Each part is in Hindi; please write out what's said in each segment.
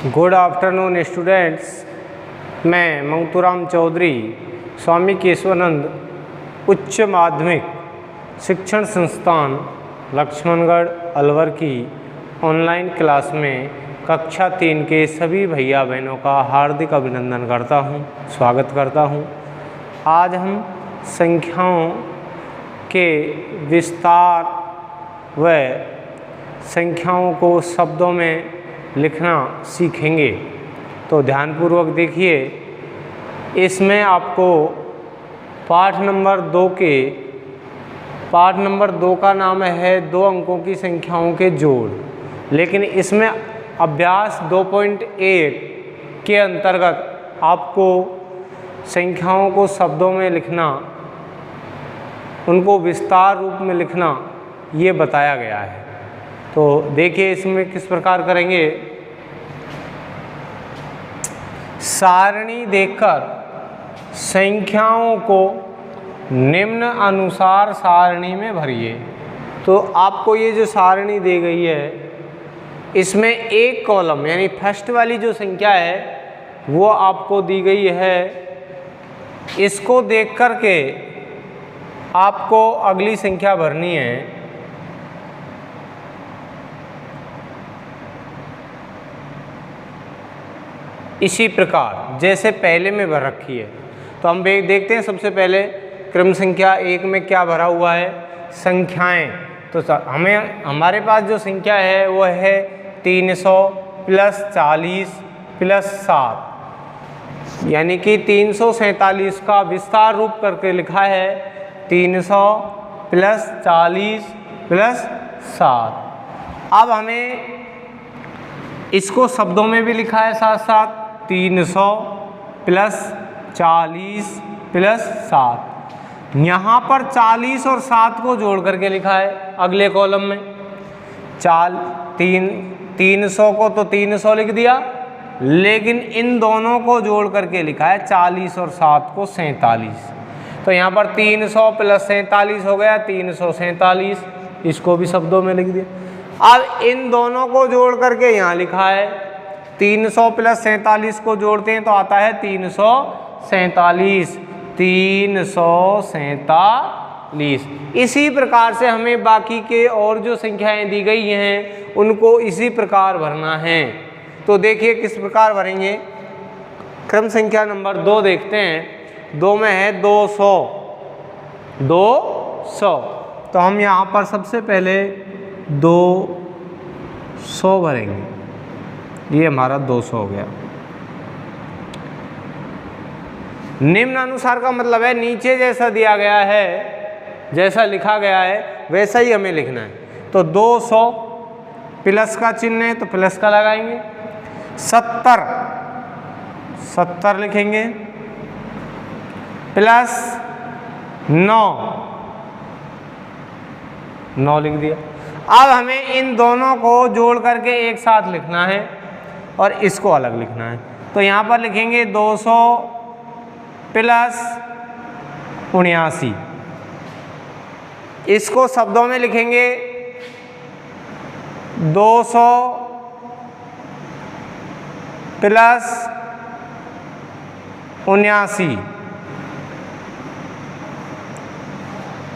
Good afternoon students. मैं मंगतूराम चौधरी स्वामी केशवानंद उच्च माध्यमिक शिक्षण संस्थान लक्ष्मणगढ़ अलवर की ऑनलाइन क्लास में कक्षा 3 के सभी भैया बहनों का हार्दिक अभिनंदन करता हूं, स्वागत करता हूं। आज हम संख्याओं के विस्तार व संख्याओं को शब्दों में लिखना सीखेंगे। तो ध्यानपूर्वक देखिए, इसमें आपको पाठ नंबर 2 का नाम है 2 अंकों की संख्याओं के जोड़। लेकिन इसमें अभ्यास 2.1 के अंतर्गत आपको संख्याओं को शब्दों में लिखना, उनको विस्तार रूप में लिखना, ये बताया गया है। तो देखिए इसमें किस प्रकार करेंगे। सारणी देखकर संख्याओं को निम्न अनुसार सारणी में भरिए। तो आपको ये जो सारणी दी गई है, इसमें एक कॉलम यानी फर्स्ट वाली जो संख्या है वो आपको दी गई है। इसको देख कर के आपको अगली संख्या भरनी है। इसी प्रकार जैसे पहले में भर रखी है। तो हम देखते हैं सबसे पहले क्रम संख्या 1 में क्या भरा हुआ है, संख्याएं। तो हमारे पास जो संख्या है वो है 300 + 40 + 7, यानी कि 347 का विस्तार रूप करके लिखा है 300 + 40 + 7। अब हमें इसको शब्दों में भी लिखा है साथ साथ 300 + 40 + 7। यहाँ पर 40 और 7 को जोड़ करके लिखा है अगले कॉलम में। 300 को तो 300 लिख दिया, लेकिन इन दोनों को जोड़ करके लिखा है 40 और 7 को 47। तो यहाँ पर 300 + 47 हो गया 347, इसको भी शब्दों में लिख दिया। अब इन दोनों को जोड़ करके यहाँ लिखा है 300 + 47 को जोड़ते हैं तो आता है 347। 347। इसी प्रकार से हमें बाकी के और जो संख्याएं दी गई हैं उनको इसी प्रकार भरना है। तो देखिए किस प्रकार भरेंगे। क्रम संख्या नंबर 2 देखते हैं। 2 में है 200। तो हम यहाँ पर सबसे पहले 200 भरेंगे। ये हमारा 200 हो गया। निम्न अनुसार का मतलब है नीचे जैसा दिया गया है, जैसा लिखा गया है वैसा ही हमें लिखना है। तो 200 प्लस का चिन्ह है तो प्लस का लगाएंगे। 70 लिखेंगे + 9 लिख दिया। अब हमें इन दोनों को जोड़ करके एक साथ लिखना है और इसको अलग लिखना है। तो यहाँ पर लिखेंगे 200 + 79। इसको शब्दों में लिखेंगे 200 + 79।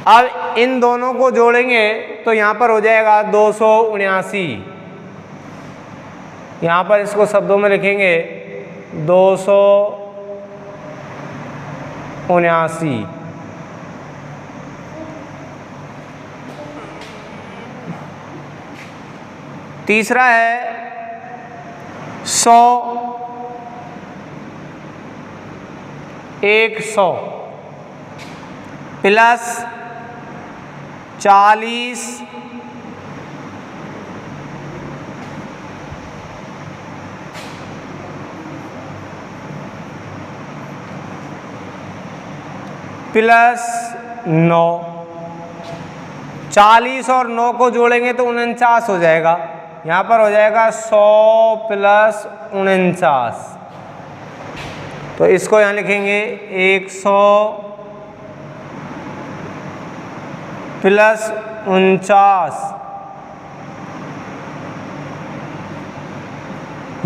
अब इन दोनों को जोड़ेंगे तो यहाँ पर हो जाएगा 279। यहाँ पर इसको शब्दों में लिखेंगे 279। तीसरा है 100 + 40 + 9। 40 और 9 को जोड़ेंगे तो 49 हो जाएगा। यहाँ पर हो जाएगा 100 + 49। तो इसको यहाँ लिखेंगे 100 + 49।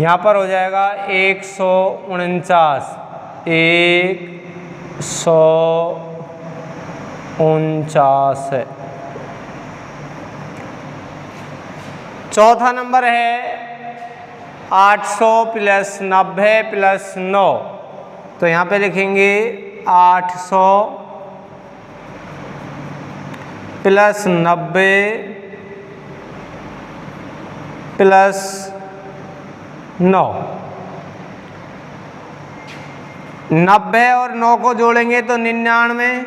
यहाँ पर हो जाएगा 149, 149 है। चौथा नंबर है 800 प्लस 90 प्लस 9, तो यहाँ पे लिखेंगे 800 प्लस 90 प्लस 9, 90 और 9 को जोड़ेंगे तो 99,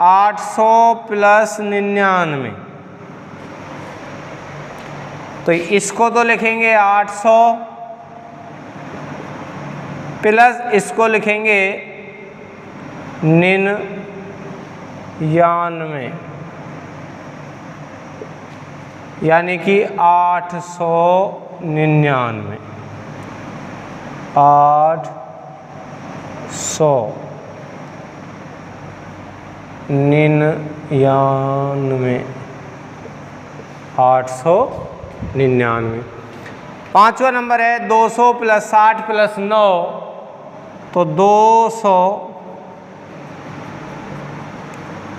800 प्लस 99, तो इसको तो लिखेंगे 800 प्लस इसको लिखेंगे 99, यानी कि 899, 899। पांचवा नंबर है 200 प्लस 60 प्लस 9, तो 200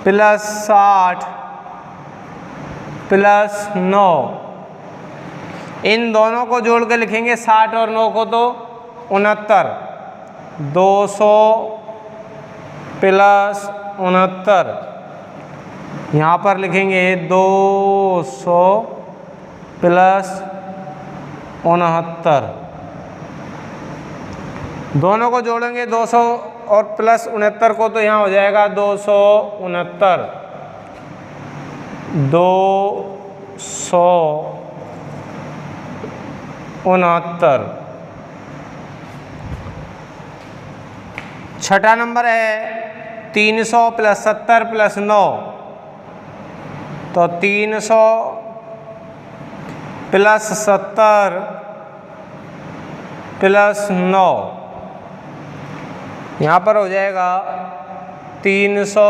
प्लस 60 प्लस 9, इन दोनों को जोड़ के लिखेंगे 60 और 9 को तो 69, 200 प्लस 69, यहाँ पर लिखेंगे 200 प्लस 69, दोनों को जोड़ेंगे 200 और प्लस 69 को तो यहाँ हो जाएगा 269, 269। छठा नंबर है 300 प्लस 70 प्लस 9, तो 300 प्लस 70 प्लस 9, यहाँ पर हो जाएगा 300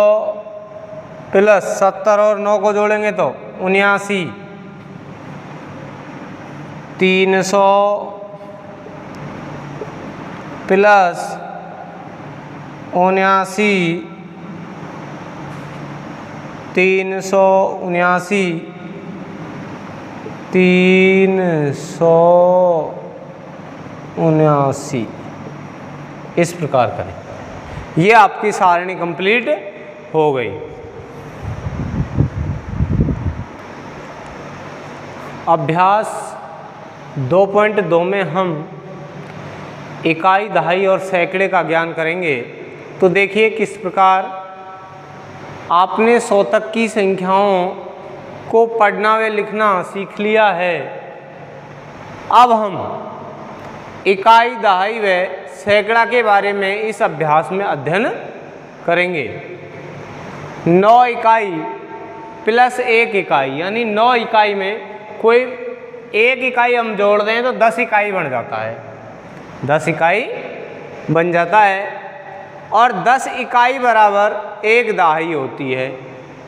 प्लस 70 और 9 को जोड़ेंगे तो 79, 300 प्लस 79, 379, 379, इस प्रकार करें। ये आपकी सारणी कंप्लीट हो गई। अभ्यास 2.2 में हम इकाई, दहाई और सैकड़े का ज्ञान करेंगे। तो देखिए किस प्रकार आपने 100 तक की संख्याओं को पढ़ना व लिखना सीख लिया है। अब हम इकाई, दहाई व सैकड़ा के बारे में इस अभ्यास में अध्ययन करेंगे। 9 इकाई प्लस 1 इकाई, यानी 9 इकाई में कोई 1 इकाई हम जोड़ दें तो 10 इकाई बन जाता है, 10 इकाई बन जाता है। और 10 इकाई बराबर 1 दहाई होती है,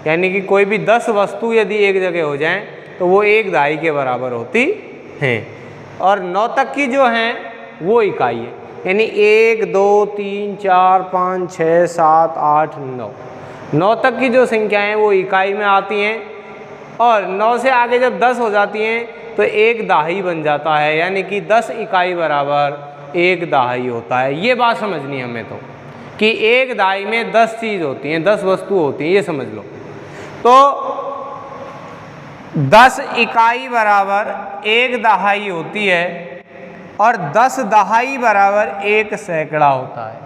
यानी कि कोई भी 10 वस्तु यदि एक जगह हो जाएं तो वो 1 दहाई के बराबर होती हैं। और 9 तक की जो हैं वो इकाई है, यानी 1 2 3 4 5 6 7 8 9, 9 तक की जो संख्याएं हैं वो इकाई में आती हैं। और 9 से आगे जब 10 हो जाती हैं तो 1 दहाई बन जाता है, यानी कि 10 इकाई बराबर 1 दहाई होता है। ये बात समझनी है हमें तो कि 1 दहाई में 10 चीज़ होती हैं, 10 वस्तु होती हैं, ये समझ लो। तो 10 इकाई बराबर 1 दहाई होती है और 10 दहाई बराबर 1 सैकड़ा होता है।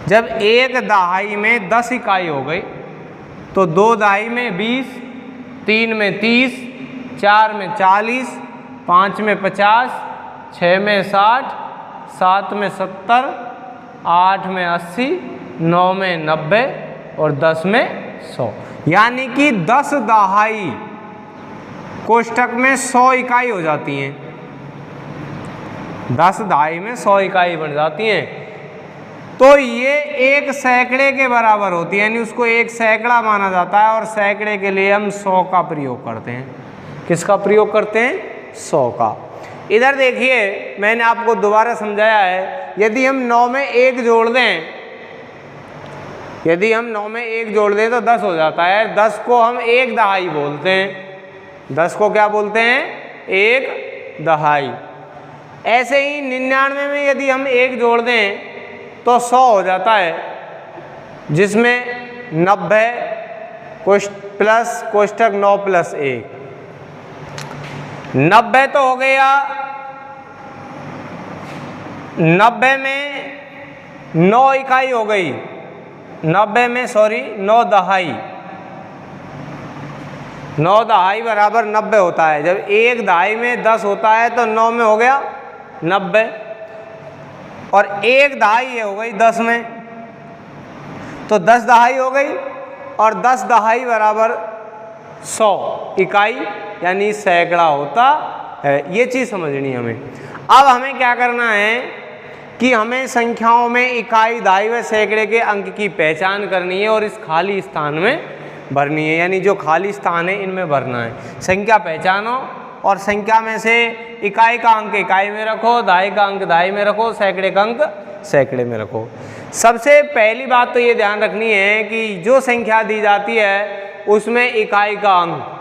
जब 1 दहाई में 10 इकाई हो गई तो 2 दहाई में 20, 3 में 30, 4 में 40, 5 में 50, 6 में 60, 7 में 70, 8 में 80, 9 में 90 और 10 में 100, यानी कि 10 दहाई कोष्ठक में 100 इकाई हो जाती हैं। 10 दहाई में 100 इकाई बन जाती हैं, तो ये 1 सैकड़े के बराबर होती है, यानी उसको 1 सैकड़ा माना जाता है। और सैकड़े के लिए हम 100 का प्रयोग करते हैं। किसका प्रयोग करते हैं? 100 का। इधर देखिए मैंने आपको दोबारा समझाया है, यदि हम 9 में 1 जोड़ दें, यदि हम 9 में 1 जोड़ दें तो 10 हो जाता है। 10 को हम 1 दहाई बोलते हैं। 10 को क्या बोलते हैं? 1 दहाई। ऐसे ही 99 में यदि हम 1 जोड़ दें तो 100 हो जाता है, जिसमें 90 प्लस कोष्ठक 9 प्लस 1, 90 तो हो गया। 90 में 9 इकाई हो गई, 90 में 9 दहाई। 9 दहाई बराबर 90 होता है। जब 1 दहाई में 10 होता है तो 9 में हो गया 90, और 1 दहाई ये हो गई 10 में, तो 10 दहाई हो गई, और 10 दहाई बराबर 100 इकाई यानी सैकड़ा होता है। ये चीज़ समझनी हमें। अब हमें क्या करना है कि हमें संख्याओं में इकाई, दहाई व सैकड़े के अंक की पहचान करनी है और इस खाली स्थान में भरनी है, यानी जो खाली स्थान है इनमें भरना है। संख्या पहचानो और संख्या में से इकाई का अंक इकाई में रखो, दहाई का अंक दहाई में रखो, सैकड़े का अंक सैकड़े में रखो। सबसे पहली बात तो ये ध्यान रखनी है कि जो संख्या दी जाती है उसमें इकाई का अंक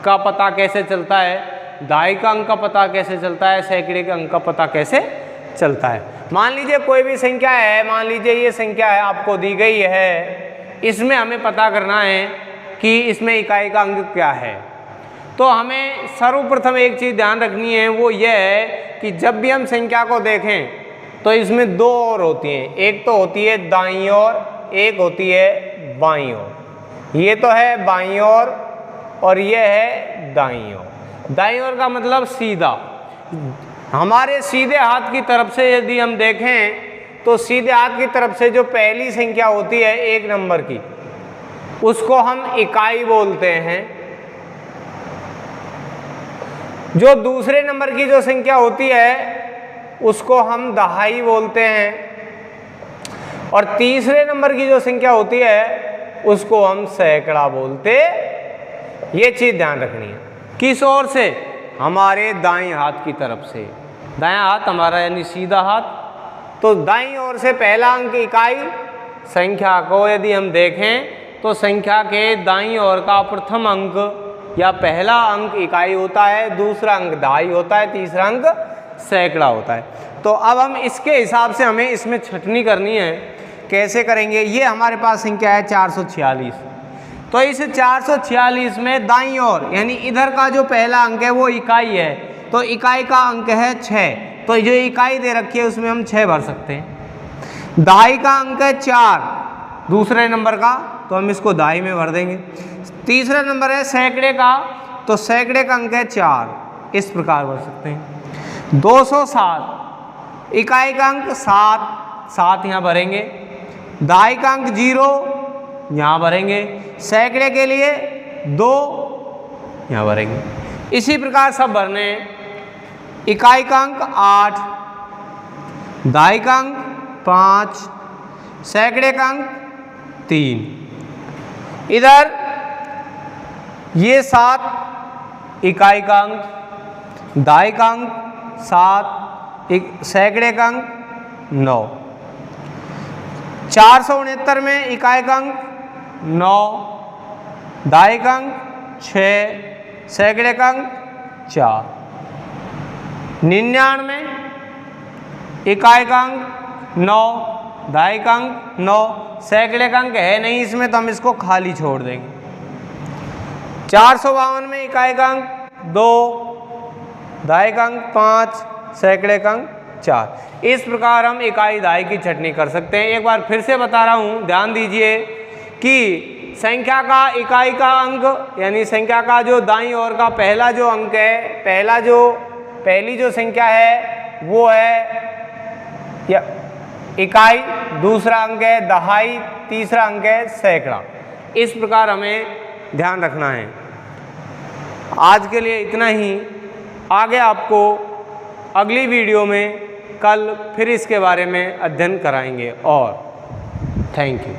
का पता कैसे चलता है, दहाई का अंक का पता कैसे चलता है, सैकड़े के अंक का पता कैसे चलता है। मान लीजिए कोई भी संख्या है, मान लीजिए ये संख्या है आपको दी गई है, इसमें हमें पता करना है कि इसमें इकाई का अंक क्या है। तो हमें सर्वप्रथम एक चीज़ ध्यान रखनी है, वो यह है कि जब भी हम संख्या को देखें तो इसमें 2 और होती हैं। एक तो होती है दाईं ओर, एक होती है बाईं ओर। ये तो है बाईं ओर और ये है दाईं ओर। दाईं ओर का मतलब सीधा। हमारे सीधे हाथ की तरफ से यदि हम देखें तो सीधे हाथ की तरफ से जो पहली संख्या होती है 1 नंबर की, उसको हम इकाई बोलते हैं। जो दूसरे नंबर की जो संख्या होती है उसको हम दहाई बोलते हैं, और तीसरे नंबर की जो संख्या होती है उसको हम सैकड़ा बोलते। ये चीज़ ध्यान रखनी है। किस ओर से? हमारे दाएं हाथ की तरफ से। दायां हाथ हमारा यानी सीधा हाथ। तो दाईं ओर से पहला अंक इकाई। संख्या को यदि हम देखें तो संख्या के दाईं ओर का प्रथम अंक या पहला अंक इकाई होता है, दूसरा अंक दहाई होता है, तीसरा अंक सैकड़ा होता है। तो अब हम इसके हिसाब से हमें इसमें छँटनी करनी है। कैसे करेंगे? ये हमारे पास संख्या है 446। तो इस 446 में दाईं ओर यानी इधर का जो पहला अंक है वो इकाई है, तो इकाई का अंक है 6। तो जो इकाई दे रखी है उसमें हम 6 भर सकते हैं। दहाई का अंक है 4 दूसरे नंबर का, तो हम इसको दहाई में भर देंगे। तीसरा नंबर है सैकड़े का, तो सैकड़े का अंक है 4, इस प्रकार भर सकते हैं। 207 इकाई का अंक 7 यहाँ भरेंगे। दहाई का अंक 0 यहाँ भरेंगे। सैकड़े के लिए 2 यहाँ भरेंगे। इसी प्रकार सब भरने हैं। इकाई का अंक 8, दहाई का अंक 5, सैकड़े का अंक 3। इधर ये 7 इकाई का अंक, दहाई का अंक 7, सैकड़े का अंक 9। 469 में इकाई का अंक 9, दहाई का अंक 6, सैकड़े का अंक 4। 99 इकाई का अंक 9, दहाई का अंक 9, सैकड़े का अंक है नहीं इसमें, तो हम इसको खाली छोड़ देंगे। 452 में इकाई का अंक 2, दहाई का अंक 5, सैकड़े का अंक 4। इस प्रकार हम इकाई दहाई की छँटनी कर सकते हैं। एक बार फिर से बता रहा हूँ, ध्यान दीजिए कि संख्या का इकाई का अंक यानी संख्या का जो दाईं ओर का पहला जो अंक है, पहली जो संख्या है वो है या इकाई, दूसरा अंक है दहाई, तीसरा अंक है सैकड़ा। इस प्रकार हमें ध्यान रखना है। आज के लिए इतना ही। आगे आपको अगली वीडियो में कल फिर इसके बारे में अध्ययन कराएंगे। और थैंक यू।